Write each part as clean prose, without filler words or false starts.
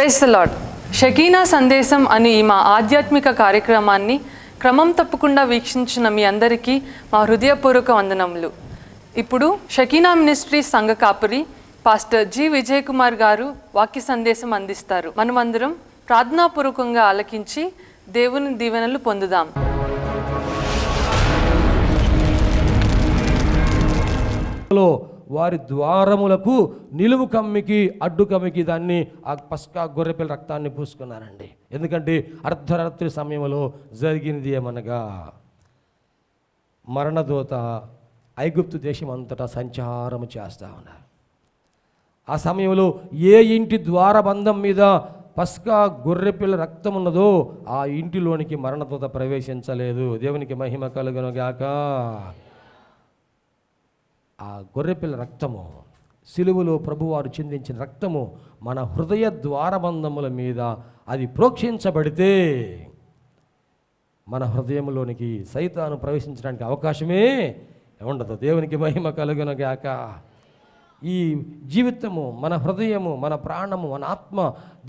Praise the lord. Shekinah సందేశం అని మా ఆధ్యాత్మిక కార్యక్రమాన్ని క్రమం తప్పకుండా వీక్షించిన మీ అందరికీ మా హృదయపూర్వక వందనములు. ఇప్పుడు షకీనా మినిస్ట్రీస్ సంఘ కాపరి పాస్టర్ జి విజయ్ కుమార్ గారు వాక్య సందేశం అందిస్తారు. మనమందరం ప్రార్థనాపూర్వకంగా ఆలకించి దేవుని దీవెనలు పొందుదాం. వారి ద్వారములకు నిలువు కమ్మికి అడ్డు కమ్మికి దాన్ని ఆ పస్కా గొర్రెపిల్ల రక్తాన్ని పూసుకున్నారండి. ఎందుకంటే అర్ధరాత్రి సమయంలో జరిగినది ఏమనగా మరణదూత ఐగుప్తు దేశం అంతటా సంచారము చేస్తూ ఉన్నారు. ఆ సమయంలో ఏ ఇంటి ద్వారబంధం మీద పస్కా గొర్రెపిల్ల రక్తం ఉన్నదో ఆ ఇంటిలోనికి మరణదూత ప్రవేశించలేదు. దేవునికి మహిమ కలుగునుగాక. ఆ గొర్రెపిల్ల రక్తము, సిలువలో ప్రభువారు చిందించిన రక్తము మన హృదయ ద్వారబంధముల మీద అది ప్రోక్షించబడితే మన హృదయంలోనికి సైతాను ప్రవేశించడానికి అవకాశమే ఉండదు. దేవునికి మహిమ కలుగునుగాక. ఈ జీవితము, మన హృదయము, మన ప్రాణము, మన ఆత్మ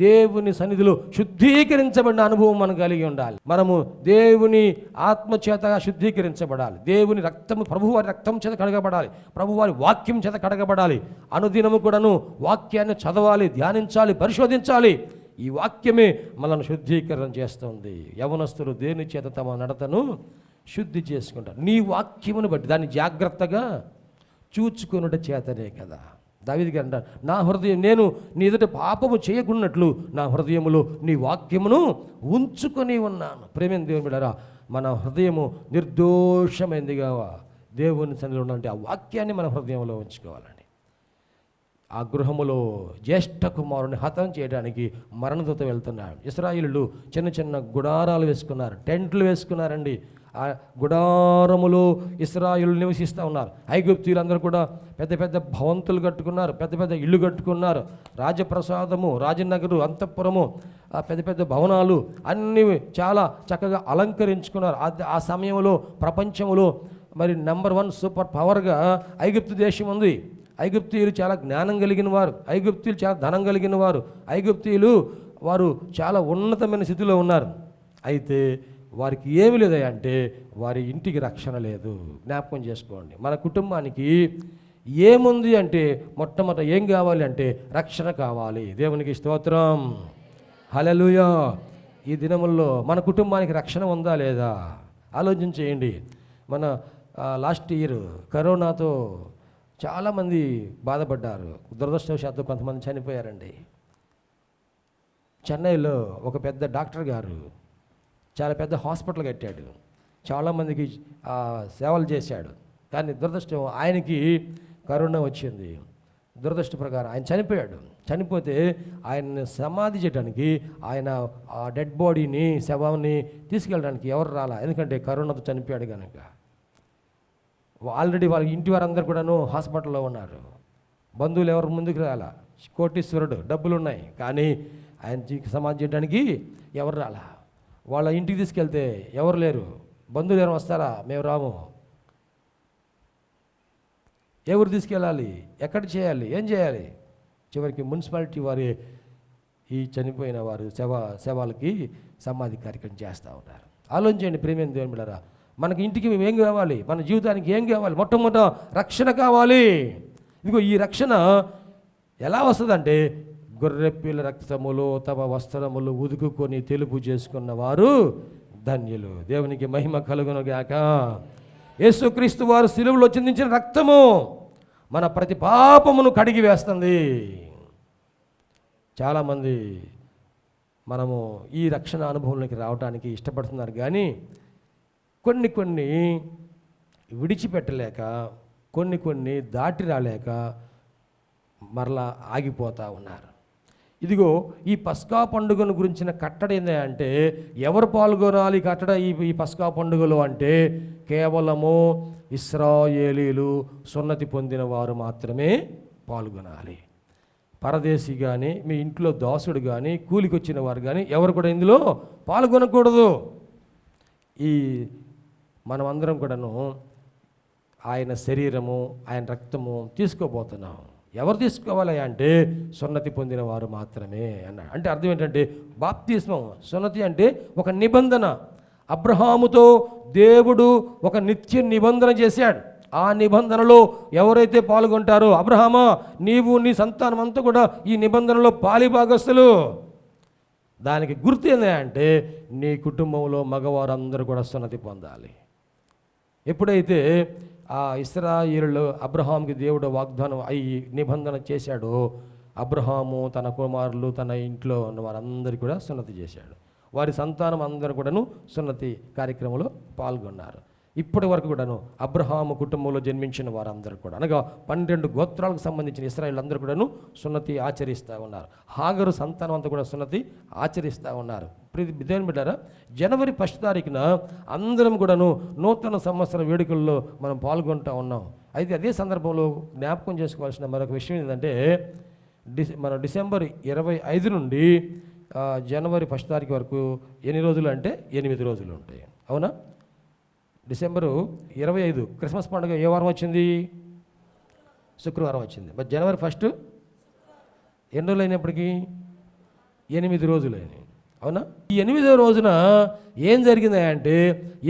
దేవుని సన్నిధిలో శుద్ధీకరించబడిన అనుభవం మనం కలిగి ఉండాలి. మనము దేవుని ఆత్మ చేత శుద్ధీకరించబడాలి. దేవుని రక్తము, ప్రభువారి రక్తం చేత కడగబడాలి. ప్రభువారి వాక్యం చేత కడగబడాలి. అనుదినము కూడాను వాక్యాన్ని చదవాలి, ధ్యానించాలి, పరిశోధించాలి. ఈ వాక్యమే మనల్ని శుద్ధీకరణ చేస్తుంది. యవనస్తులు దేని చేత తమ నడతను శుద్ధి చేసుకుంటారు? నీ వాక్యమును బట్టి దాన్ని జాగ్రత్తగా చూచుకొనుట చేతనే కదా. దావీదు గారు అంటారు, నా హృదయం, నేను నీ ఎదుట పాపము చేయకున్నట్లు నా హృదయములో నీ వాక్యమును ఉంచుకొని ఉన్నాను. ప్రేమైన దేవుని బిడ్డలారా, మన హృదయము నిర్దోషమైందిగా దేవుని సన్నిధిలో ఉండాలంటే ఆ వాక్యాన్ని మన హృదయంలో ఉంచుకోవాలండి. ఆ గృహములో జ్యేష్ఠ కుమారుని హతం చేయడానికి మరణదూత వెళ్తున్నాడు. ఇశ్రాయేలులు చిన్న చిన్న గుడారాలు వేసుకున్నారు, టెంట్లు వేసుకున్నారండి. ఆ గుడారములో ఇశ్రాయేలు నివసిస్తూ ఉన్నారు. ఐగుప్తీయులందరూ కూడా పెద్ద పెద్ద భవంతులు కట్టుకున్నారు, పెద్ద పెద్ద ఇళ్ళు కట్టుకున్నారు. రాజప్రసాదము, రాజనగరు, అంతఃపురము, ఆ పెద్ద పెద్ద భవనాలు అన్నీ చాలా చక్కగా అలంకరించుకున్నారు. ఆ సమయంలో ప్రపంచంలో మరి నెంబర్ 1 సూపర్ పవర్గా ఐగుప్తు దేశం ఉంది. ఐగుప్తీయులు చాలా జ్ఞానం కలిగిన వారు, ఐగుప్తీయులు చాలా ధనం కలిగిన వారు, ఐగుప్తీయులు వారు చాలా ఉన్నతమైన స్థితిలో ఉన్నారు. అయితే వారికి ఏమి లేదంటే వారి ఇంటికి రక్షణ లేదు. జ్ఞాపకం చేసుకోండి, మన కుటుంబానికి ఏముంది అంటే మొట్టమొదట ఏం కావాలి అంటే రక్షణ కావాలి. దేవునికి స్తోత్రం, హల్లెలూయా. ఈ దినముల్లో మన కుటుంబానికి రక్షణ ఉందా లేదా ఆలోచన చేయండి. మన లాస్ట్ ఇయర్ కరోనాతో చాలామంది బాధపడ్డారు. దురదృష్టవశాత్తు కొంతమంది చనిపోయారండి. చెన్నైలో ఒక పెద్ద డాక్టర్ గారు చాలా పెద్ద హాస్పిటల్ కట్టాడు, చాలామందికి సేవలు చేశాడు. కానీ దురదృష్టం, ఆయనకి కరోనా వచ్చింది. దురదృష్ట ప్రకారం ఆయన చనిపోయాడు. చనిపోతే ఆయన్ని సమాధి చేయడానికి, ఆయన ఆ డెడ్ బాడీని, శవాన్ని తీసుకెళ్ళడానికి ఎవరు రాలా, ఎందుకంటే కరోనాతో చనిపోయాడు కనుక. ఆల్రెడీ వాళ్ళ ఇంటి వారందరూ కూడాను హాస్పిటల్లో ఉన్నారు. బంధువులు ఎవరు ముందుకు రాలా. కోటీశ్వరుడు, డబ్బులు ఉన్నాయి, కానీ ఆయన సమాధి చేయడానికి ఎవరు రాలా. వాళ్ళ ఇంటికి తీసుకెళ్తే ఎవరు లేరు. బంధువులు ఎవరు వస్తారా? మేము రాము. ఎవరు తీసుకెళ్ళాలి? ఎక్కడ చేయాలి? ఏం చేయాలి? చివరికి మున్సిపాలిటీ వారి ఈ చనిపోయిన వారు శవాలకి సమాధి కార్యక్రమం చేస్తూ ఉన్నారు. ఆలోచించండి ప్రేమైన దేవుని బిడ్డలారా, మనకి ఇంటికి మేము ఏం కావాలి? మన జీవితానికి ఏం కావాలి? మొట్టమొదట రక్షణ కావాలి. ఇదిగో ఈ రక్షణ ఎలా వస్తుందంటే, గొర్రెపిల్ల రక్తములో తమ వస్త్రములు ఉదుకుకొని తెలుపు చేసుకున్న వారు ధన్యులు. దేవునికి మహిమ కలుగునుగాక. యేసుక్రీస్తు వారు శిలువలో చిందించిన రక్తము మన ప్రతి పాపమును కడిగి వేస్తుంది. చాలామంది మనము ఈ రక్షణ అనుభవంలోకి రావడానికి ఇష్టపడుతున్నారు, కానీ కొన్ని విడిచిపెట్టలేక, కొన్ని దాటి రాలేక మరలా ఆగిపోతూ ఉన్నారు. ఇదిగో ఈ పస్కా పండుగను గురించిన కట్టడి ఏంటంటే, ఎవరు పాల్గొనాలి కట్టడ ఈ పస్కా పండుగలో అంటే కేవలము ఇశ్రాయేలీలు, సున్నతి పొందిన వారు మాత్రమే పాల్గొనాలి. పరదేశి కానీ, మీ ఇంట్లో దాసుడు కానీ, కూలికి వచ్చిన వారు కానీ ఎవరు కూడా ఇందులో పాల్గొనకూడదు. ఈ మనమందరం కూడాను ఆయన శరీరము, ఆయన రక్తము తీసుకోబోతున్నాం. ఎవరు తీసుకోవాలి అంటే సున్నతి పొందిన వారు మాత్రమే అన్నాడు. అంటే అర్థం ఏంటంటే బాప్తిస్మం, సున్నతి అంటే ఒక నిబంధన. అబ్రహాముతో దేవుడు ఒక నిత్య నిబంధన చేశాడు. ఆ నిబంధనలో ఎవరైతే పాల్గొంటారో, అబ్రహామా నీవు నీ సంతానం అంతా కూడా ఈ నిబంధనలో పాలిభాగస్తులు. దానికి గుర్తు ఏంటంటే నీ కుటుంబంలో మగవారందరూ కూడా సున్నతి పొందాలి. ఎప్పుడైతే ఆ ఇశ్రాయేలు అబ్రహాంకి దేవుడు వాగ్దానం అయ్యి నిబంధన చేశాడో, అబ్రహాము తన కుమారులు తన ఇంట్లో ఉన్న వారందరికీ కూడా సున్నతి చేశాడు. వారి సంతానం అందరూ కూడాను సున్నతి కార్యక్రమంలో పాల్గొన్నారు. ఇప్పటి వరకు కూడాను అబ్రహాము కుటుంబంలో జన్మించిన వారందరూ కూడా, అనగా 12 గోత్రాలకు సంబంధించిన ఇశ్రాయేలు అందరూ కూడాను సున్నతి ఆచరిస్తూ ఉన్నారు. హాగరు సంతానం అంతా కూడా సున్నతి ఆచరిస్తూ ఉన్నారు. దేవుని బిడ్డారా, జనవరి 1 తారీఖున అందరం కూడాను నూతన సంవత్సర వేడుకల్లో మనం పాల్గొంటూ ఉన్నాం. అయితే అదే సందర్భంలో జ్ఞాపకం చేసుకోవాల్సిన మరొక విషయం ఏంటంటే మన డిసెంబర్ 25 నుండి జనవరి 1 తారీఖు వరకు ఎన్ని రోజులు అంటే 8 రోజులు ఉంటాయి. అవునా? డిసెంబరు 25 క్రిస్మస్ పండుగ ఏ వారం వచ్చింది? శుక్రవారం వచ్చింది. మరి జనవరి 1 ఎన్ని రోజులు అయినప్పటికీ 8 రోజులు అయినాయి. అవునా? ఈ 8వ రోజున ఏం జరిగింది అంటే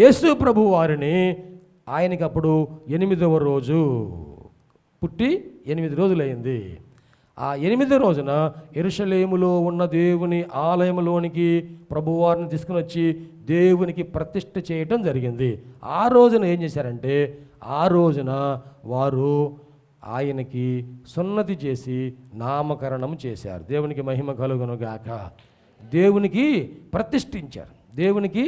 యేసు ప్రభు వారిని ఆయనకి అప్పుడు 8వ రోజు పుట్టి 8 రోజులైంది. ఆ 8వ రోజున యెరూషలేములో ఉన్న దేవుని ఆలయంలోనికి ప్రభువారిని తీసుకుని వచ్చి దేవునికి ప్రతిష్ఠ చేయటం జరిగింది. ఆ రోజున ఏం చేశారంటే ఆ రోజున వారు ఆయనకి సున్నతి చేసి నామకరణం చేశారు. దేవునికి మహిమ కలుగును గాక. దేవునికి ప్రతిష్ఠించారు. దేవునికి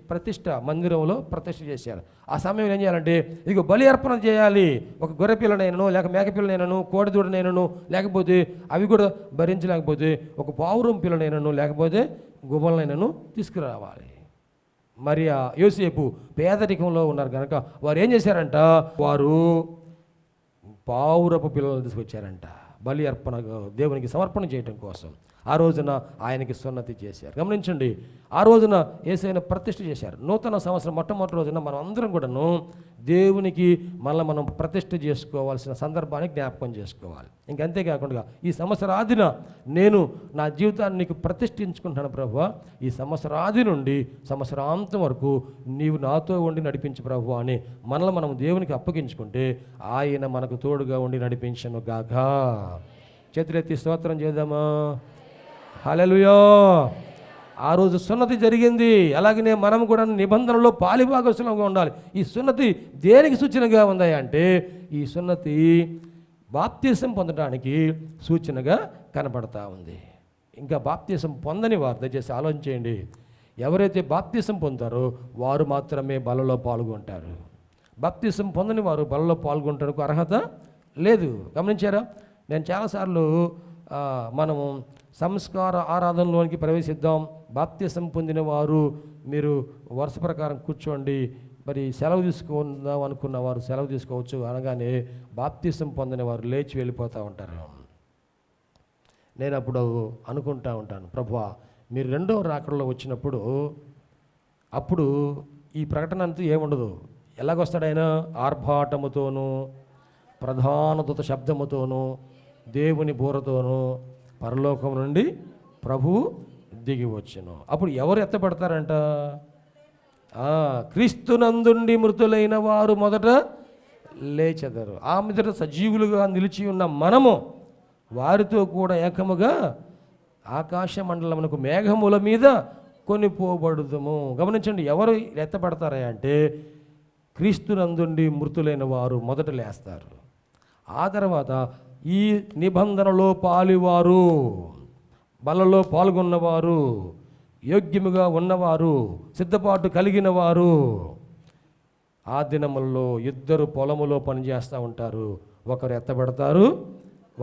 ప్రతిష్ఠ మందిరంలో ప్రతిష్ఠ చేశారు. ఆ సమయంలో ఏం చేయాలంటే ఇదిగో బలి అర్పణ చేయాలి. ఒక గొర్రె పిల్లనైనను లేక మేక పిల్లనైనను కోడిదూడనైనను లేకపోతే అవి కూడా భరించలేకపోతే ఒక పావురం పిల్లనైనను లేకపోతే గువ్వలనైనను తీసుకురావాలి. మరి ఆ యోసేపు పేదరికంలో ఉన్నారు కనుక వారు ఏం చేశారంట, వారు పావురపు పిల్లలను తీసుకొచ్చారంట బలి అర్పణ దేవునికి సమర్పణ చేయడం కోసం. ఆ రోజున ఆయనకి సున్నతి చేశారు. గమనించండి, ఆ రోజున యేసయ్యను ప్రతిష్ఠ చేశారు. నూతన సంవత్సరం మొట్టమొదటి రోజున మనం అందరం కూడాను దేవునికి మనం ప్రతిష్ఠ చేసుకోవాల్సిన సందర్భాన్ని జ్ఞాపకం చేసుకోవాలి. ఇంకంతేకాకుండా ఈ సంవత్సరాదిన నేను నా జీవితాన్ని నీకు ప్రతిష్ఠించుకుంటాను ప్రభువా, ఈ సంవత్సరాది నుండి సంవత్సరాంతం వరకు నీవు నాతో ఉండి నడిపించు ప్రభువా అని మనం దేవునికి అప్పగించుకుంటే ఆయన మనకు తోడుగా ఉండి నడిపించను గాక. చేతులెత్తి స్తోత్రం చేద్దామా? హల్లెలూయా. ఆ రోజు సున్నతి జరిగింది. అలాగనే మనం కూడా నిబంధనలో పాలిభాగస్సులంగా ఉండాలి. ఈ సున్నతి దేనికి సూచనగా ఉంది అంటే ఈ సున్నతి బాప్తిసం పొందడానికి సూచనగా కనపడతా ఉంది. ఇంకా బాప్తిసం పొందని వారు దయచేసి ఆలోచించేయండి. ఎవరైతే బాప్తిసం పొందుతారో వారు మాత్రమే బలలో పాల్గొంటారు. బాప్తిసం పొందని వారు బలలో పాల్గొనడానికి అర్హత లేదు. గమనించారా? నేను చాలాసార్లు మనము సంస్కార ఆరాధనలోనికి ప్రవేశిద్దాం, బాప్తిసం పొందిన వారు మీరు వరుస ప్రకారం కూర్చోండి, మరి సెలవు తీసుకుందాం అనుకున్న వారు సెలవు తీసుకోవచ్చు అనగానే బాప్తిసం పొందిన వారు లేచి వెళ్ళిపోతూ ఉంటారు. నేను అప్పుడు అనుకుంటా ఉంటాను, ప్రభువా మీరు 2వ రాకడలో వచ్చినప్పుడు అప్పుడు ఈ ప్రకటన అంతా ఏముండదు. ఎలాగొస్తాడు ఆయన? ఆర్భాటముతోనూ ప్రధాన దూత శబ్దముతోనూ దేవుని బూరతోనూ పరలోకం నుండి ప్రభువు దిగి వచ్చెను. అప్పుడు ఎవరు ఎత్తపడతారంట? క్రీస్తునందుండి మృతులైన వారు మొదట లేచెదరు. ఆ మీదట సజీవులుగా నిలిచి ఉన్న మనము వారితో కూడా ఏకముగా ఆకాశ మండలమునకు మేఘముల మీద కొనిపోబడుదుము. గమనించండి, ఎవరు ఎత్తపడతారా అంటే క్రీస్తునందుండి మృతులైన వారు మొదట లేస్తారు. ఆ తర్వాత ఈ నిబంధనలో పాలివారు, బలలో పాల్గొన్నవారు, యోగ్యముగా ఉన్నవారు, సిద్ధపాటు కలిగిన వారు ఆ దినములలో 2 పొలములో పనిచేస్తూ ఉంటారు. ఒకరు ఎత్తబడతారు,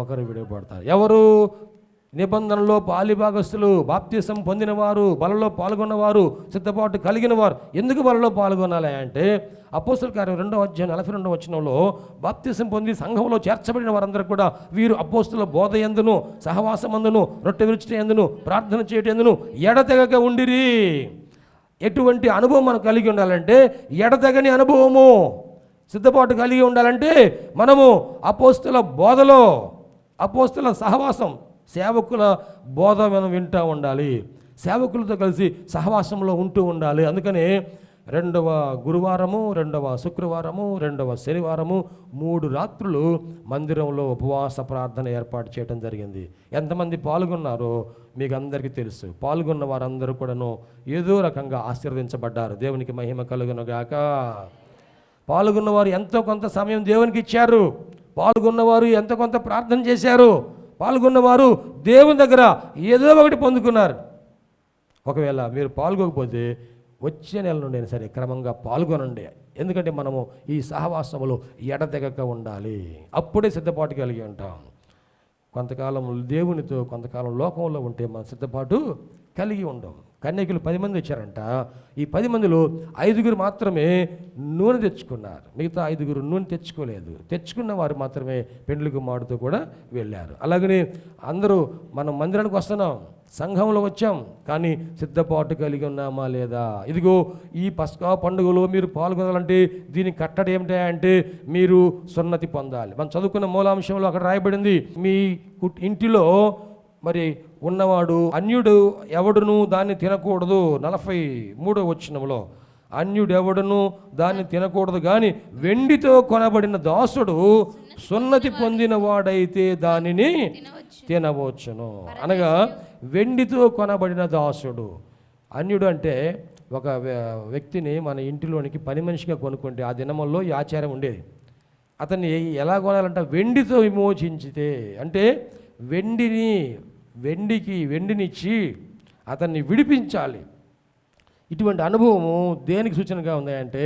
ఒకరు విడవబడతారు. ఎవరు? నిబంధనలో పాలిభాగస్తులు, బాప్తిసం పొందినవారు, బలలో పాల్గొన్నవారు, సిద్ధపాటు కలిగిన వారు. ఎందుకు బలలో పాల్గొనాలి అంటే అపోస్తలుల కార్యం 2వ అధ్యాయం 42వ వచనంలో బాప్తిసం పొంది సంఘంలో చేర్చబడిన వారందరూ కూడా వీరు అపోస్తలుల బోధ యందును సహవాసమందును రొట్టె విరుచుట యందును ప్రార్థన చేయటం యందును ఎడతెగక ఉండిరి. ఎటువంటి అనుభవం మనం కలిగి ఉండాలంటే ఎడతెగని అనుభవము. సిద్ధపాటు కలిగి ఉండాలంటే మనము అపోస్తుల బోధలో, అపోస్తుల సహవాసం, సేవకుల బోధ మనం వింటూ ఉండాలి, సేవకులతో కలిసి సహవాసంలో ఉంటూ ఉండాలి. అందుకని 2వ గురువారము, 2వ శుక్రవారము, 2వ శనివారము 3 రాత్రులు మందిరంలో ఉపవాస ప్రార్థన ఏర్పాటు చేయడం జరిగింది. ఎంతమంది పాల్గొన్నారో మీకు అందరికీ తెలుసు. పాల్గొన్న వారందరూ కూడాను ఏదో రకంగా ఆశీర్వదించబడ్డారు. దేవునికి మహిమ కలుగునుగాక. పాల్గొన్నవారు ఎంతో కొంత సమయం దేవునికి ఇచ్చారు, పాల్గొన్నవారు ఎంతో కొంత ప్రార్థన చేశారు, పాల్గొన్నవారు దేవుని దగ్గర ఏదో ఒకటి పొందుకున్నారు. ఒకవేళ మీరు పాల్గొకపోతే వచ్చే నెల నుండి సరే క్రమంగా పాల్గొనండి. ఎందుకంటే మనము ఈ సహవాసములో ఎడతెగక ఉండాలి. అప్పుడే సిద్ధపాటు కలిగి ఉంటాం. కొంతకాలం దేవునితో, కొంతకాలం లోకంలో ఉంటే మన సిద్ధపాటు కలిగి ఉండం. కన్యకులు 10 మంది వచ్చారంట. ఈ 10 మందిలో 5 మాత్రమే నూనె తెచ్చుకున్నారు, మిగతా 5 నూనె తెచ్చుకోలేదు. తెచ్చుకున్న వారు మాత్రమే పెండ్లి కుమారుడితో కూడా వెళ్ళారు. అలాగనే అందరూ మనం మందిరానికి వస్తున్నాం, సంఘంలో వచ్చాం, కానీ సిద్ధపాటు కలిగి ఉన్నామా లేదా? ఇదిగో ఈ పస్కా పండుగలో మీరు పాల్గొనాలంటే దీనికి కట్టడి ఏమిటా అంటే మీరు సున్నతి పొందాలి. మనం చదువుకున్న మూలాంశంలో అక్కడ రాయబడింది, మీ ఇంటిలో మరి ఉన్నవాడు అన్యుడు ఎవడును దాన్ని తినకూడదు. 43వ వచనంలో అన్యుడు ఎవడును దాన్ని తినకూడదు, కానీ వెండితో కొనబడిన దాసుడు సున్నతి పొందిన వాడైతే దానిని తినవచ్చును. అనగా వెండితో కొనబడిన దాసుడు. అన్యుడు అంటే ఒక వ్యక్తిని మన ఇంటిలోనికి పని మనిషిగా కొనుక్కుంటే ఆ దినముల్లో ఈ ఆచారం ఉండేది. అతన్ని ఎలా కొనాలంట? వెండితో విమోచించితే, అంటే వెండినిచ్చి అతన్ని విడిపించాలి. ఇటువంటి అనుభవము దేనికి సూచనగా ఉందంటే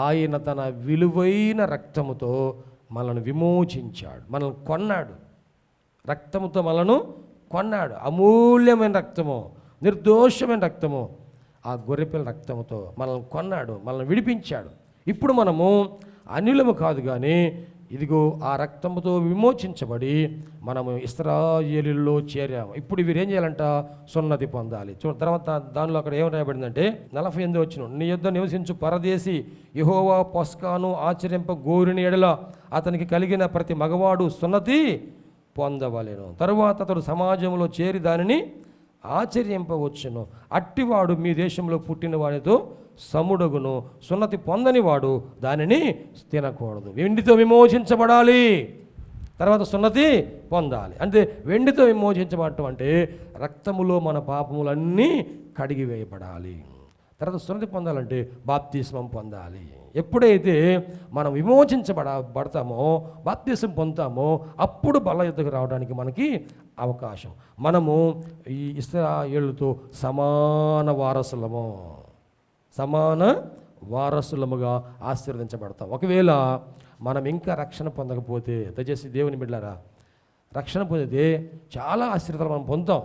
ఆయన తన విలువైన రక్తముతో మనల్ని విమోచించాడు, మనల్ని కొన్నాడు. రక్తముతో మనను కొన్నాడు. అమూల్యమైన రక్తము, నిర్దోషమైన రక్తము, ఆ గొర్రెపిల్ల రక్తముతో మనల్ని కొన్నాడు, మనల్ని విడిపించాడు. ఇప్పుడు మనము అన్యులము కాదు, కానీ ఇదిగో ఆ రక్తముతో విమోచించబడి మనము ఇశ్రాయేలులో చేరాము. ఇప్పుడు వీరేం చేయాలంట? సున్నతి పొందాలి. తర్వాత దానిలో అక్కడ ఏం రాయబడిందంటే 48 వచనం, నీ యొద్ద నివసించు పరదేశి యెహోవా పస్కాను ఆచరింప గోరిని ఎడల అతనికి కలిగిన ప్రతి మగవాడు సున్నతి పొందవలెను. తరువాత అతడు సమాజంలో చేరి దానిని ఆచరింపవచ్చును. అట్టివాడు మీ దేశంలో పుట్టిన వాడితో సముడగును. సున్నతి పొందని వాడు దానిని తినకూడదు. వెండితో విమోచించబడాలి, తర్వాత సున్నతి పొందాలి. అంటే వెండితో విమోచించబడటం అంటే రక్తములో మన పాపములన్నీ కడిగివేయబడాలి. తర్వాత సున్నతి పొందాలంటే బాప్తిస్మం పొందాలి. ఎప్పుడైతే మనం విమోచించబడతామో, బాప్తిస్మం పొందుతామో, అప్పుడు బల యుద్ధకు రావడానికి మనకి అవకాశం. మనము ఈ ఇశ్రాయేలుతో సమాన వారసులముగా ఆశీర్వదించబడతాం. ఒకవేళ మనం ఇంకా రక్షణ పొందకపోతే, దయచేసి దేవుని బిడ్డలారా, రక్షణ పొందితే చాలా ఆశీర్వాదాలు మనం పొందుతాం.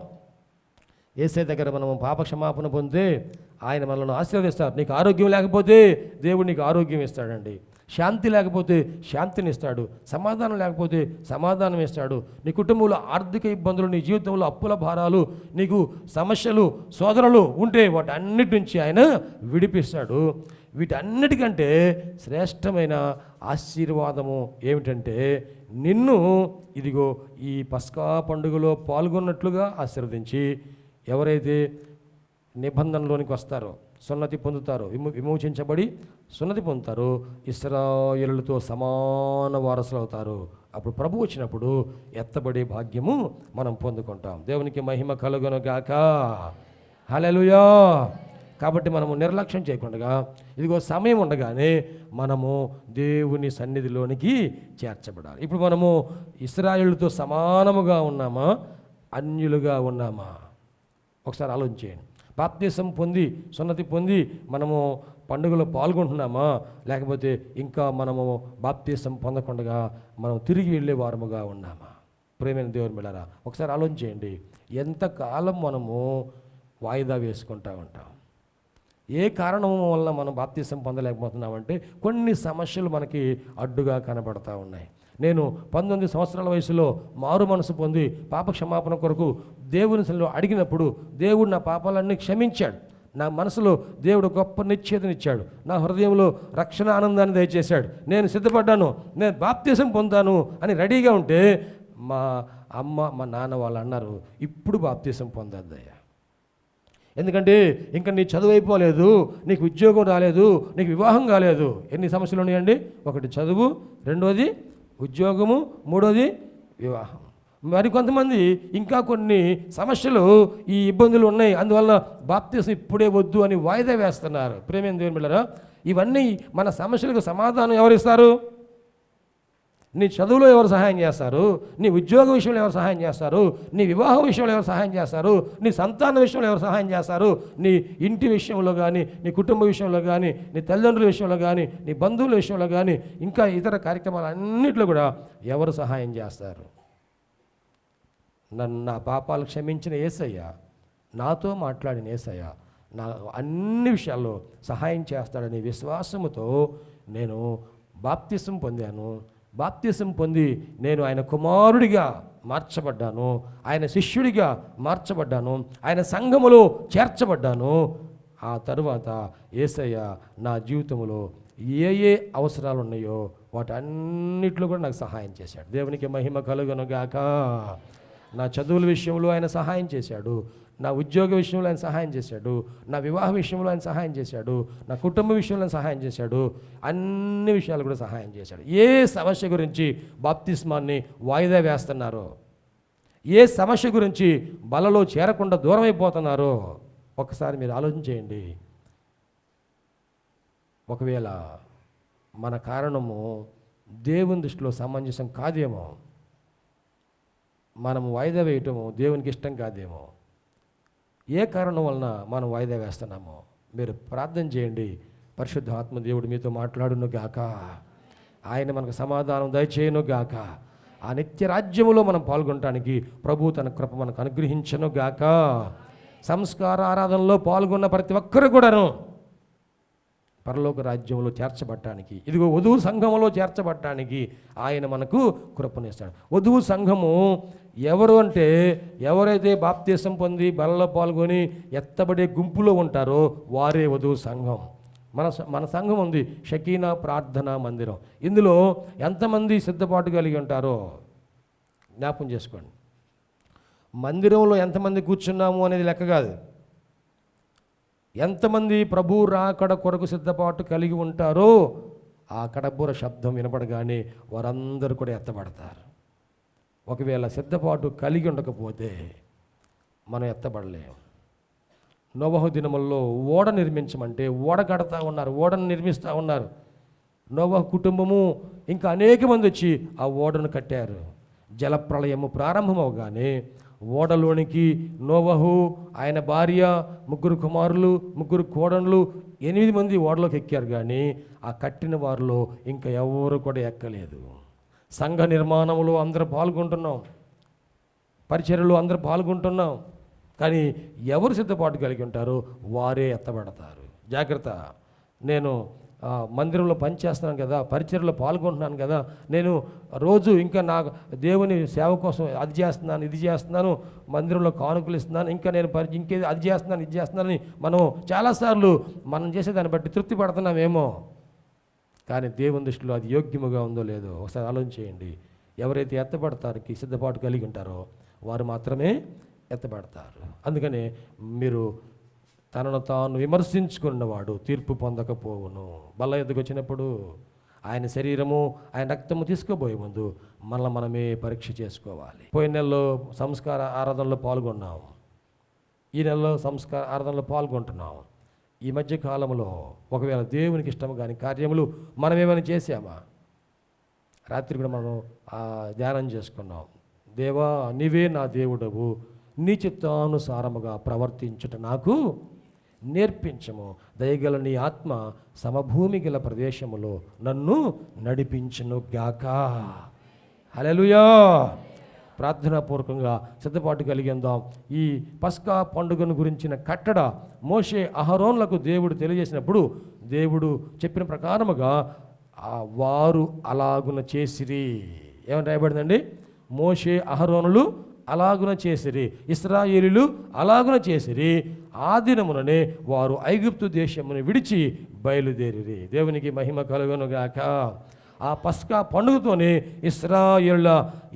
యేసయ్య దగ్గర మనం పాప క్షమాపణ పొందితే ఆయన మనల్ని ఆశీర్వదిస్తారు. నీకు ఆరోగ్యం లేకపోతే దేవుడు నీకు ఆరోగ్యం ఇస్తాడండి. శాంతి లేకపోతే శాంతిని ఇస్తాడు. సమాధానం లేకపోతే సమాధానం ఇస్తాడు. నీ కుటుంబంలో ఆర్థిక ఇబ్బందులు, నీ జీవితంలో అప్పుల భారాలు, నీకు సమస్యలు, శోధనలు ఉంటే వాటన్నిటి నుంచి ఆయన విడిపిస్తాడు. వీటన్నిటికంటే శ్రేష్టమైన ఆశీర్వాదము ఏమిటంటే నిన్ను ఇదిగో ఈ పస్కా పండుగలో పాల్గొన్నట్లుగా ఆశీర్వదించి, ఎవరైతే నిబంధనలోనికి వస్తారో, సున్నతి పొందుతారో, విమోచించబడి సున్నతి పొందుతారో, ఇశ్రాయేలులతో సమాన వారసులు అవుతారు. అప్పుడు ప్రభు వచ్చినప్పుడు ఎత్తబడే భాగ్యము మనం పొందుకుంటాం. దేవునికి మహిమ కలుగును గాక. హల్లెలూయా. కాబట్టి మనము నిర్లక్ష్యం చేయకుండా ఇదిగో సమయం ఉండగానే మనము దేవుని సన్నిధిలోనికి చేర్చబడాలి. ఇప్పుడు మనము ఇశ్రాయేలుతో సమానముగా ఉన్నామా, అన్యులుగా ఉన్నామా? ఒకసారి ఆలోచించేయండి. బాప్తిసం పొంది, సున్నతి పొంది మనము పండుగలో పాల్గొంటున్నామా, లేకపోతే ఇంకా మనము బాప్తిసం పొందకుండా మనం తిరిగి వెళ్ళే వారముగా ఉన్నామా? ప్రేమైన దేవుని బిడ్డలారా, ఒకసారి ఆలోచించేయండి. ఎంతకాలం మనము వాయిదా వేసుకుంటా ఉంటాం? ఏ కారణం వల్ల మనం బాప్తిసం పొందలేకపోతున్నామంటే కొన్ని సమస్యలు మనకి అడ్డుగా కనబడతా ఉన్నాయి. నేను 19 సంవత్సరాల వయసులో మారు మనసు పొంది పాప క్షమాపణ కొరకు దేవుని సన్నిధిలో అడిగినప్పుడు దేవుడు నా పాపాలన్నీ క్షమించాడు. నా మనసులో దేవుడు గొప్ప నిశ్చేతనిచ్చాడు, నా హృదయంలో రక్షణ ఆనందాన్ని దయచేశాడు, నేను సిద్ధపడ్డాను, నేను బాప్తిసం పొందాను అని రెడీగా ఉంటే మా అమ్మ మా నాన్న వాళ్ళు అన్నారు, ఇప్పుడు బాప్తిసం పొందద్దయ్యా, ఎందుకంటే ఇంకా నీ చదువు అయిపోలేదు, నీకు ఉద్యోగం రాలేదు, నీకు వివాహం కాలేదు. ఎన్ని సమస్యలు ఉన్నాయండి? ఒకటి చదువు, రెండోది ఉద్యోగము, మూడోది వివాహం. మరి కొంతమంది ఇంకా కొన్ని సమస్యలు, ఈ ఇబ్బందులు ఉన్నాయి, అందువల్ల బాప్తిసం ఇప్పుడే వద్దు అని వాయిదా వేస్తున్నారు. ప్రేమ దేవుని బిడ్డలారా, ఇవన్నీ మన సమస్యలకు సమాధానం ఎవరిస్తారు? నీ చదువులో ఎవరు సహాయం చేస్తారు? నీ ఉద్యోగ విషయంలో ఎవరు సహాయం చేస్తారు? నీ వివాహం విషయంలో ఎవరు సహాయం చేస్తారు? నీ సంతాన విషయంలో ఎవరు సహాయం చేస్తారు? నీ ఇంటి విషయంలో కానీ, నీ కుటుంబ విషయంలో కానీ, నీ తల్లిదండ్రుల విషయంలో కానీ, నీ బంధువుల విషయంలో కానీ, ఇంకా ఇతర కార్యక్రమాలు అన్నింటిలో కూడా ఎవరు సహాయం చేస్తారు? నన్ను నా పాపాలు క్షమించిన యేసయ్య, నాతో మాట్లాడిన యేసయ్య నా అన్ని విషయాల్లో సహాయం చేస్తాడని విశ్వాసముతో నేను బాప్తిసం పొందాను. బాప్తిసం పొంది నేను ఆయన కుమారుడిగా మార్చబడ్డాను, ఆయన శిష్యుడిగా మార్చబడ్డాను, ఆయన సంఘములో చేర్చబడ్డాను. ఆ తరువాత యేసయ్య నా జీవితంలో ఏ ఏ అవసరాలు ఉన్నాయో వాటన్నిటిలో కూడా నాకు సహాయం చేశాడు. దేవునికి మహిమ కలుగునుగాక. నా చదువుల విషయంలో ఆయన సహాయం చేశాడు, నా ఉద్యోగ విషయంలో ఆయన సహాయం చేశాడు, నా వివాహ విషయంలో ఆయన సహాయం చేశాడు, నా కుటుంబ విషయంలో ఆయన సహాయం చేశాడు, అన్ని విషయాలు కూడా సహాయం చేశాడు. ఏ సమస్య గురించి బాప్తిస్మాన్ని వాయిదా వేస్తున్నారో, ఏ సమస్య గురించి బలలో చేరకుండా దూరం అయిపోతున్నారో ఒకసారి మీరు ఆలోచన చేయండి. ఒకవేళ మన కారణము దేవుని దృష్టిలో సమంజసం కాదేమో, మనం వాయిదా వేయటము దేవునికి ఇష్టం కాదేమో, ఏ కారణం వలన మనం వాయిదా వేస్తున్నామో మీరు ప్రార్థన చేయండి. పరిశుద్ధ ఆత్మ దేవుడు మీతో మాట్లాడును గాక, ఆయన మనకు సమాధానం దయచేయను గాక, ఆ నిత్య రాజ్యములో మనం పాల్గొనడానికి ప్రభు తన కృప మనకు అనుగ్రహించను గాక. సంస్కార ఆరాధనలో పాల్గొన్న ప్రతి ఒక్కరు కూడాను పరలోక రాజ్యంలో చేర్చబడటానికి, ఇదిగో వధువు సంఘములో చేర్చబడటానికి ఆయన మనకు కృపనిస్తాడు. వధువు సంఘము ఎవరు అంటే, ఎవరైతే బాప్తిసం పొంది బలలో పాల్గొని ఎత్తబడే గుంపులో ఉంటారో వారే వధువు సంఘం. మన సంఘం ఉంది షకీనా ప్రార్థనా మందిరం. ఇందులో ఎంతమంది సిద్ధపాటు కలిగి ఉంటారో జ్ఞాపకం చేసుకోండి. మందిరంలో ఎంతమంది కూర్చున్నాము అనేది లెక్క కాదు, ఎంతమంది ప్రభు రాకడ కొరకు సిద్ధపాటు కలిగి ఉంటారో ఆ కడబూర శబ్దం వినపడగానే వారందరూ కూడా ఎత్తబడతారు. ఒకవేళ సిద్ధపాటు కలిగి ఉండకపోతే మనం ఎత్తబడలేము. నోవహు దినముల్లో ఓడ నిర్మించమంటే ఓడ కడతా ఉన్నారు, ఓడను నిర్మిస్తూ ఉన్నారు. నోవహు కుటుంబము ఇంకా అనేక మంది వచ్చి ఆ ఓడను కట్టారు. జలప్రళయము ప్రారంభమవగానే ఓడలోనికి నోవహు, ఆయన భార్య, 3 కుమారులు, 3 కోడళ్ళు, 8 మంది ఓడలోకి ఎక్కారు. కానీ ఆ కట్టిన వారిలో ఇంకా ఎవరు కూడా ఎక్కలేదు. సంఘ నిర్మాణంలో అందరూ పాల్గొంటున్నాం, పరిచర్యలో అందరూ పాల్గొంటున్నాం, కానీ ఎవరు సిద్ధపాటు కలిగి ఉంటారో వారే ఎత్తబడతారు. జాగ్రత్త. నేను మందిరంలో పనిచేస్తున్నాను కదా, పరిచర్యలో పాల్గొంటున్నాను కదా, నేను రోజు ఇంకా నా దేవుని సేవ కోసం అది చేస్తున్నాను, ఇది చేస్తున్నాను, మందిరంలో కానుకలు ఇస్తున్నాను, ఇంకా నేను ఇంకేది అది చేస్తున్నాను, ఇది చేస్తున్నానని మనం చాలాసార్లు మనం చేసేదాన్ని బట్టి తృప్తి పడుతున్నామేమో, కానీ దేవుని దృష్టిలో అది యోగ్యముగా ఉందో లేదో ఒకసారి ఆలోచన చేయండి. ఎవరైతే ఎత్తబడతానికి సిద్ధపాటు కలిగి ఉంటారో వారు మాత్రమే ఎత్తబడతారు. అందుకనే మీరు తనను తాను విమర్శించుకున్నవాడు తీర్పు పొందకపోవును. బల్ల ఎద్దుకు వచ్చినప్పుడు ఆయన శరీరము, ఆయన రక్తము తీసుకోబోయే ముందు మనమే పరీక్ష చేసుకోవాలి. పోయిన నెలలో సంస్కార ఆరాధనలో పాల్గొన్నాం, ఈ నెలలో సంస్కార ఆరాధనలో పాల్గొంటున్నాం. ఈ మధ్య కాలంలో ఒకవేళ దేవునికి ఇష్టం కాని కార్యములు మనం ఏమైనా చేసామా? రాత్రి కూడా మనం ధ్యానం చేసుకున్నాం. దేవా, నీవే నా దేవుడవు, నీ చిత్తానుసారముగా ప్రవర్తించుట నాకు నేర్పించము. దయగల నీ ఆత్మ సమభూమి గల ప్రదేశములో నన్ను నడిపించును గాక. హల్లెలూయా. ప్రార్థనాపూర్వకంగా సిద్ధపాటు కలిగిందాం. ఈ పస్కా పండుగను గురించిన కట్టడ మోషే అహరోన్లకు దేవుడు తెలియజేసినప్పుడు దేవుడు చెప్పిన ప్రకారముగా వారు అలాగున చేసిరి. ఏమని రాయబడిందండి? మోషే అహరోనులు అలాగున చేసిరి, ఇశ్రాయేలీయులు అలాగున చేసిరి. ఆ దినముననే వారు ఐగుప్తు దేశమును విడిచి బయలుదేరిరి. దేవునికి మహిమ కలుగునుగాక. ఆ పస్కా పండుగతోనే ఇశ్రాయేలుల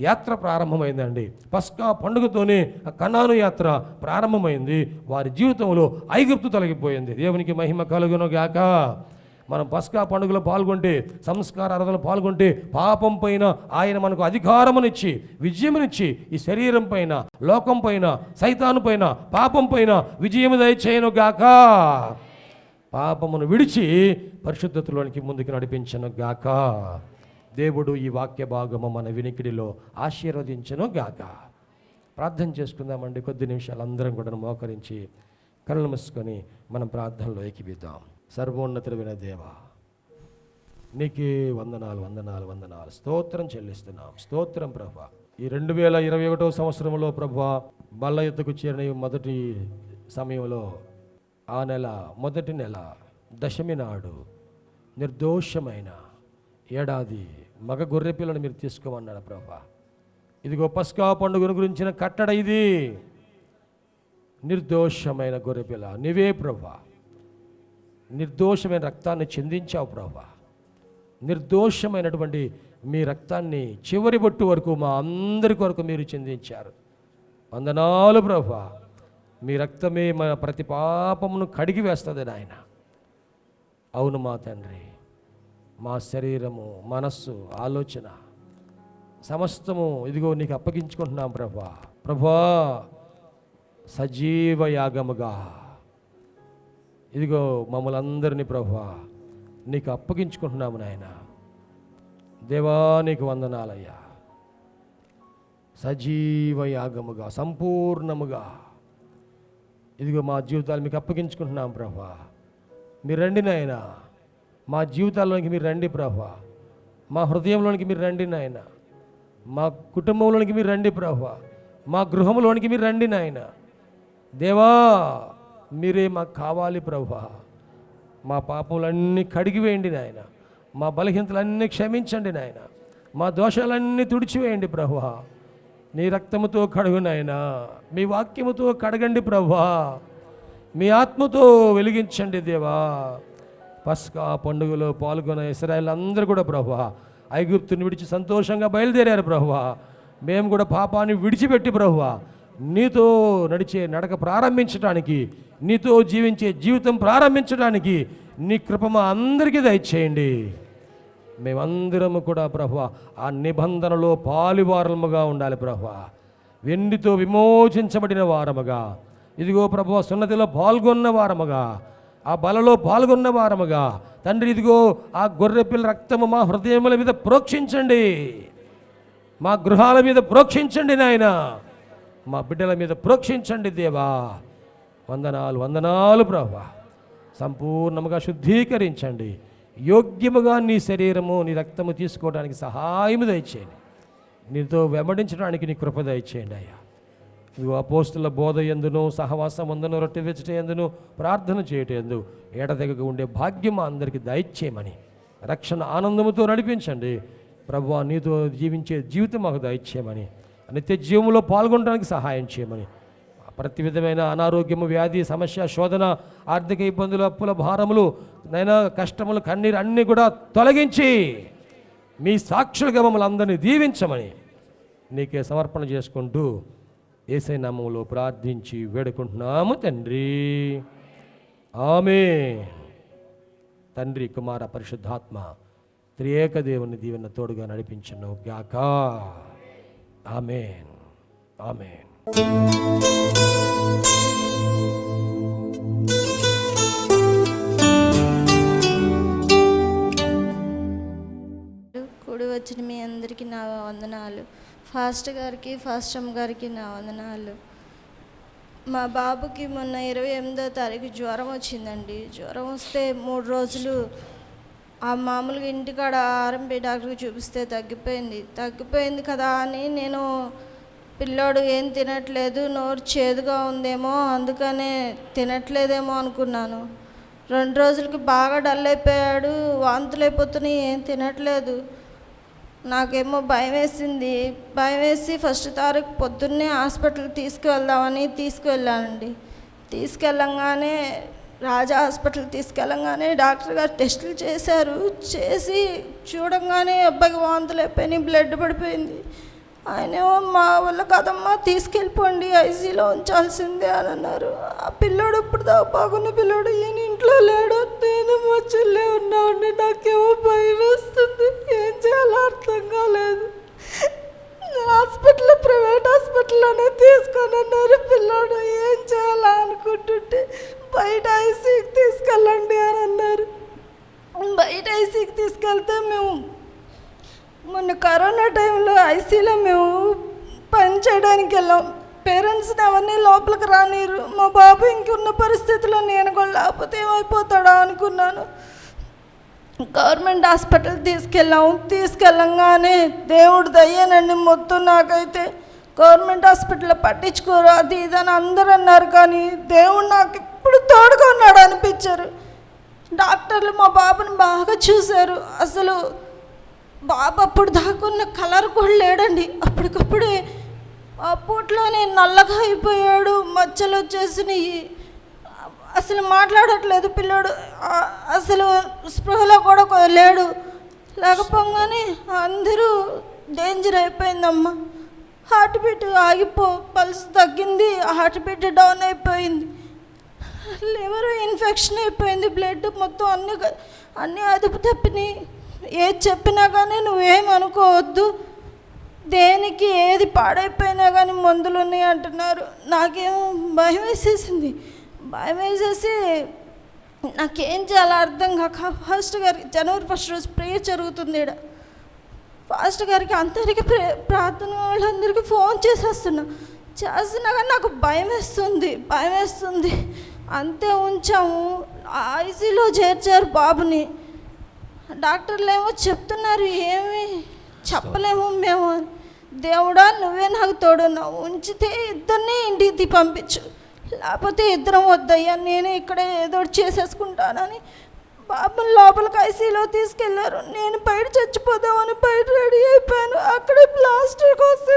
యాత్ర ప్రారంభమైందండి. పస్కా పండుగతోనే కనాను యాత్ర ప్రారంభమైంది. వారి జీవితంలో ఐగుప్తు తొలగిపోయింది. దేవునికి మహిమ కలుగునుగాక. మనం పస్కా పండుగలో పాల్గొంటే, సంస్కార ఆరాధనలో పాల్గొంటే, పాపం పైన ఆయన మనకు అధికారమునిచ్చి, విజయమునిచ్చి, ఈ శరీరం పైన, లోకం పైన, సైతాను పైన, పాపం పైన విజయము దయచేయునుగాక. పాపమును విడిచి పరిశుద్ధతలోనికి ముందుకు నడిపించను గాక. దేవుడు ఈ వాక్య భాగము మన వినికిడిలో ఆశీర్వదించను గాక. ప్రార్థన చేసుకుందామండి. కొద్ది నిమిషాలు అందరం కూడా మోకరించి కళ్ళు మూసుకొని మనం ప్రార్థనలో ఏకీభవిద్దాం. సర్వోన్నతుడైన దేవా, నీకే వందనాలు వందనాలు వందనాలు స్తోత్రం చెల్లిస్తున్నాం. స్తోత్రం ప్రభా. ఈ 2021వ సంవత్సరంలో ప్రభా, బల్ల ఎత్తుకు చేరిన మొదటి సమయంలో, ఆ నెల మొదటి నెల దశమి నాడు నిర్దోషమైన ఏడాది మగ గొర్రె పిల్లను మీరు తీసుకోమన్నాడు ప్రభా. ఇదిగో పస్కా పండుగను గురించిన కట్టడ ఇది. నిర్దోషమైన గొర్రెపిల్ల నీవే ప్రభా. నిర్దోషమైన రక్తాన్ని చిందించావు ప్రభా. నిర్దోషమైనటువంటి మీ రక్తాన్ని చివరి బొట్టు వరకు మా అందరి కొరకు మీరు చిందించారు. వందనాలు ప్రభా. మీ రక్తమే మా ప్రతి పాపమును కడిగి వేస్తుంది నాయన. అవును మా తండ్రి, మా శరీరము, మనస్సు, ఆలోచన సమస్తము ఇదిగో నీకు అప్పగించుకుంటున్నాం ప్రభా. ప్రభా, సజీవ యాగముగా ఇదిగో మమ్మల్ని అందరినీ ప్రభా నీకు అప్పగించుకుంటున్నాము నాయన. దేవా, నీకు వందనాలయ్యా. సజీవ యాగముగా, సంపూర్ణముగా ఇదిగో మా జీవితాలు మీకు అప్పగించుకుంటున్నాం ప్రభా. మీరు రండి నాయన. మా జీవితాల్లోనికి మీరు రండి ప్రభా. మా హృదయంలోనికి మీరు రండి నాయన. మా కుటుంబంలోనికి మీరు రండి ప్రభా. మా గృహంలోనికి మీరు రండి నాయన. దేవా, మీరే మాకు కావాలి ప్రభా. మా పాపములన్నీ కడిగివేయండి నాయన. మా బలహీనతలన్నీ క్షమించండి నాయన. మా దోషాలన్నీ తుడిచివేయండి ప్రభా. నీ రక్తముతో కడుగు నాయన. మీ వాక్యముతో కడగండి ప్రభా. మీ ఆత్మతో వెలిగించండి దేవా. పస్కా పండుగలో పాల్గొన్న ఇశ్రాయేలు అందరూ కూడా ప్రభా ఐగుప్తుని విడిచి సంతోషంగా బయలుదేరారు ప్రభా. మేము కూడా పాపాన్ని విడిచిపెట్టి ప్రభా నీతో నడిచే నడక ప్రారంభించడానికి, నీతో జీవించే జీవితం ప్రారంభించడానికి నీ కృప మా అందరికీ దయచేయండి. మేమందరము కూడా ప్రభా ఆ నిబంధనలో పాలువారముగా ఉండాలి ప్రభా. వెండితో విమోచించబడిన వారముగా, ఇదిగో ప్రభా సున్నతిలో పాల్గొన్న వారముగా, ఆ బలలో పాల్గొన్న వారముగా తండ్రి, ఇదిగో ఆ గొర్రెపిల్ల రక్తము మా హృదయముల మీద ప్రోక్షించండి. మా గృహాల మీద ప్రోక్షించండి నాయన. మా బిడ్డల మీద ప్రోక్షించండి దేవా. వందనాలు వందనాలు ప్రభా. సంపూర్ణముగా శుద్ధీకరించండి. యోగ్యముగా నీ శరీరము, నీ రక్తము తీసుకోవడానికి సహాయము దయచేయండి. నీతో వెంబడించడానికి నీ కృప దయచేయండి అయ్యా. ఇదిగో అపోస్తుల బోధ ఎందును, సహవాసం అందును, రొట్టె విచ్చట ఎందును, ప్రార్థన చేయటం ఎందు ఎడతెగక ఉండే భాగ్యం అందరికీ దయచేయమని, రక్షణ ఆనందముతో నడిపించండి ప్రభువా. నీతో జీవించే జీవితం మాకు దయచేయమని, నిత్య జీవంలో పాల్గొనడానికి సహాయం చేయమని, ప్రతి విధమైన అనారోగ్యము, వ్యాధి, సమస్య, శోధన, ఆర్థిక ఇబ్బందులు, అప్పుల భారములు, నైనా కష్టములు, కన్నీరు అన్నీ కూడా తొలగించి మీ సాక్షులుగా మమ్మల్ని అందరినీ దీవించమని నీకే సమర్పణ చేసుకుంటూ యేసయ్య నామములో ప్రార్థించి వేడుకుంటున్నాము తండ్రి. ఆమేన్. తండ్రి, కుమార, పరిశుద్ధాత్మ త్రియేక దేవుని దీవెన తోడుగా నడిపించును గాక. ఆమేన్. ఆమేన్. కూడి వచ్చిన మీ అందరికీ నా వందనాలు. ఫాస్టర్ గారికి, ఫాస్టమ్ గారికి నా వందనాలు. మా బాబుకి మొన్న 28వ తారీఖు జ్వరం వచ్చిందండి. జ్వరం వస్తే 3 రోజులు ఆ మామూలుగా ఇంటికాడ ఆర్ఎంపీ డాక్టర్కి చూపిస్తే తగ్గిపోయింది కదా అని నేను, పిల్లోడు ఏం తినట్లేదు, నోరు చేదుగా ఉందేమో అందుకనే తినట్లేదేమో అనుకున్నాను. 2 రోజులకి బాగా డల్ అయిపోయాడు, వాంతులు అయిపోతున్నాయి, ఏం తినట్లేదు. నాకేమో భయం వేసింది. భయం వేసి ఫస్ట్ తారీఖు పొద్దున్నే హాస్పిటల్ తీసుకువెళ్దామని తీసుకువెళ్ళానండి. తీసుకెళ్ళంగానే రాజా హాస్పిటల్ తీసుకెళ్ళంగానే డాక్టర్ గారు టెస్టులు చేశారు. చేసి చూడంగానే అబ్బాయికి వాంతులు అయిపోయినాయి, బ్లడ్ పడిపోయింది. ఆయనేమో మా వల్ల కదమ్మా తీసుకెళ్ళిపోండి, ఐసీలో ఉంచాల్సిందే అని అన్నారు. ఆ పిల్లోడు ఇప్పుడు దా బాగున్న పిల్లోడు ఈయన ఇంట్లో లేడు, నేను మా చెల్లె ఉన్నామండి. నాకేమో భయం వేస్తుంది, ఏం చేయాలో అర్థం కాలేదు. హాస్పిటల్ ప్రైవేట్ హాస్పిటల్లోనే తీసుకొని అన్నారు. పిల్లోడు ఏం చేయాలా అనుకుంటుంటే బయట ఐసీకి తీసుకెళ్ళండి అని అన్నారు. బయట ఐసీకి తీసుకెళ్తే మేము మొన్న కరోనా టైంలో ఐసీలో మేము పని చేయడానికి వెళ్ళాం. పేరెంట్స్ని ఎవరిని లోపలికి రానిరు. మా బాబు ఇంకున్న పరిస్థితిలో నేను కూడా లేకపోతే ఏమైపోతాడా అనుకున్నాను. గవర్నమెంట్ హాస్పిటల్ తీసుకెళ్ళంగానే దేవుడు దయ్యానండి మొత్తం. నాకైతే గవర్నమెంట్ హాస్పిటల్లో పట్టించుకోరు అది ఇదని అందరూ అన్నారు, కానీ దేవుడు నాకు ఇప్పుడు తోడుగా ఉన్నాడు అనిపించారు. డాక్టర్లు మా బాబుని బాగా చూశారు. అసలు బాబు అప్పుడు దాకున్న కలర్ కూడా లేడండి. అప్పటికప్పుడే ఆ పూట్లోనే నల్లగా అయిపోయాడు, మచ్చలు వచ్చేసినాయి. అసలు మాట్లాడట్లేదు పిల్లోడు, అసలు స్పృహలో కూడా లేడు. లేకపోగానే అందరూ డేంజర్ అయిపోయిందమ్మా. హార్ట్ బీట్ పల్స్ తగ్గింది, హార్ట్ బీట్ డౌన్ అయిపోయింది, లివర్ ఇన్ఫెక్షన్ అయిపోయింది, బ్లడ్ మొత్తం అన్నీ అదుపు తప్పినాయి. ఏది చెప్పినా కానీ నువ్వేం అనుకోవద్దు, దేనికి ఏది పాడైపోయినా కానీ మందులు ఉన్నాయి అంటున్నారు. నాకేమో భయం వేసేసింది. భయం వేసేసి నాకేం చేయాలో అర్థం కాక ఫాస్టర్ గారికి జనవరి 1 రోజు ప్రేయర్ జరుగుతుంది ఇక్కడ. ఫాస్టర్ గారికి అందరికీ ప్రార్థన వాళ్ళందరికీ ఫోన్ చేస్తున్నా కానీ నాకు భయం వేస్తుంది. అంతే ఉంచాము. ఐసీలో చేర్చారు బాబుని. డాక్టర్లు ఏమో చెప్తున్నారు ఏమి చెప్పలేము మేము. దేవుడా నువ్వే నాకు తోడున్నావు, ఉంచితే ఇద్దరిని ఇంటికి పంపించు, లేకపోతే ఇద్దరం వద్దయ్యా, నేనే ఇక్కడే ఏదో చేసేసుకుంటానని బాబుని లోపలికి ఐసీలో తీసుకెళ్లారు. నేను బయట చచ్చిపోదామని బయట రెడీ అయిపోయాను. అక్కడే ప్లాస్టిక్ కోసం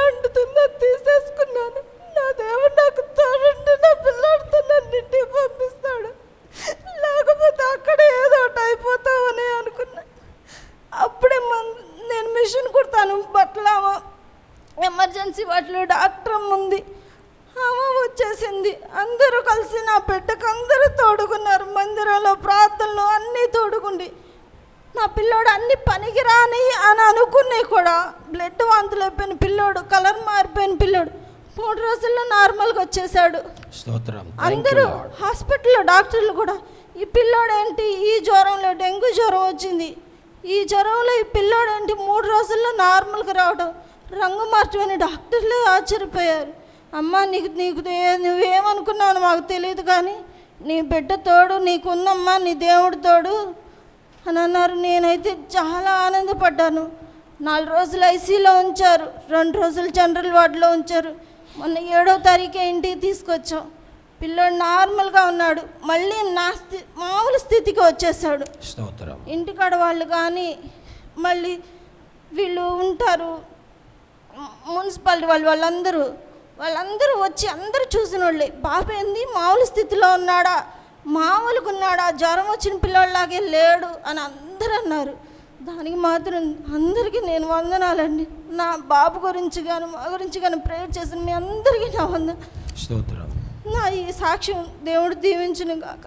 అంటుతుంది, అది తీసేసుకున్నాను. నా దేవుడు నాకు తోడుంటే నా పిల్లడితో నన్ను ఇంటికి పంపిస్తాడు, లేకపోతే అక్కడే ఏదో ఒకటి అయిపోతామని అనుకున్నా. అప్పుడే నేను మిషన్ కుడతాను బట్టలు, ఎమర్జెన్సీ వాటిలో డాక్టర్ ఉంది, ఆమె వచ్చేసింది. అందరూ కలిసి నా బిడ్డకు అందరూ తోడుకున్నారు. మందిరంలో ప్రార్థనలు అన్నీ తోడుకుండి నా పిల్లోడు అన్ని పనికి రాని అని అనుకున్నాయి కూడా. బ్లడ్ వాంతులు అయిపోయిన పిల్లోడు, కలర్ మారిపోయిన పిల్లోడు 3 రోజుల్లో నార్మల్గా వచ్చేసాడు. అందరూ హాస్పిటల్లో డాక్టర్లు కూడా ఈ పిల్లోడేంటి, ఈ జ్వరంలో డెంగ్యూ జ్వరం వచ్చింది, ఈ జ్వరంలో ఈ పిల్లోడేంటి 3 రోజుల్లో నార్మల్గా రావడం, రంగు మార్చమని డాక్టర్లే ఆశ్చర్యపోయారు. అమ్మ నువ్వేమనుకున్నావు మాకు తెలియదు, కానీ నీ బిడ్డ తోడు నీకుందమ్మా, నీ దేవుడు తోడు అని అన్నారు. నేనైతే చాలా ఆనందపడ్డాను. 4 రోజులు ఐసీలో ఉంచారు, 2 రోజులు జనరల్ వార్డులో ఉంచారు. మొన్న 7వ తారీఖే ఇంటికి తీసుకొచ్చాం. పిల్లోడు నార్మల్గా ఉన్నాడు, మళ్ళీ మామూలు స్థితికి వచ్చేసాడు. ఇంటికాడ వాళ్ళు కానీ మళ్ళీ వీళ్ళు ఉంటారు మున్సిపాలిటీ వాళ్ళందరూ వచ్చి అందరూ చూసిన వాళ్ళే, బాబు ఏంది మామూలు స్థితిలో ఉన్నాడా, మామూలుగా ఉన్నాడా, జ్వరం వచ్చిన పిల్లవాళ్ళలాగే లేడు అని అందరూ అన్నారు. దానికి మాత్రం అందరికీ నేను వందనాలండి. నా బాబు గురించి కానీ మా గురించి కానీ ప్రేయర్ చేసిన మీ అందరికీ నా వందనాలు. నా ఈ సాక్ష్యం దేవుడు దీవించును గాక.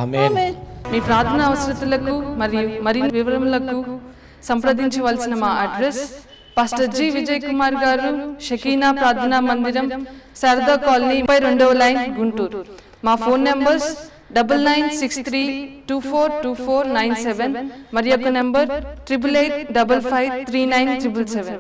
ఆమేన్. మీ ప్రార్థన అవసరతలకు మరియు మరిన్ని వివరములకు సంప్రదించవలసిన మా address pastor G Vijay Kumar గారు, షకీనా ప్రార్థనా మందిరం, శారదా కాలనీ, 32వ లైన్, గుంటూరు. మా ఫోన్ నంబర్స్ 9963242497 మరియు ఒక నంబర్ 8885539777.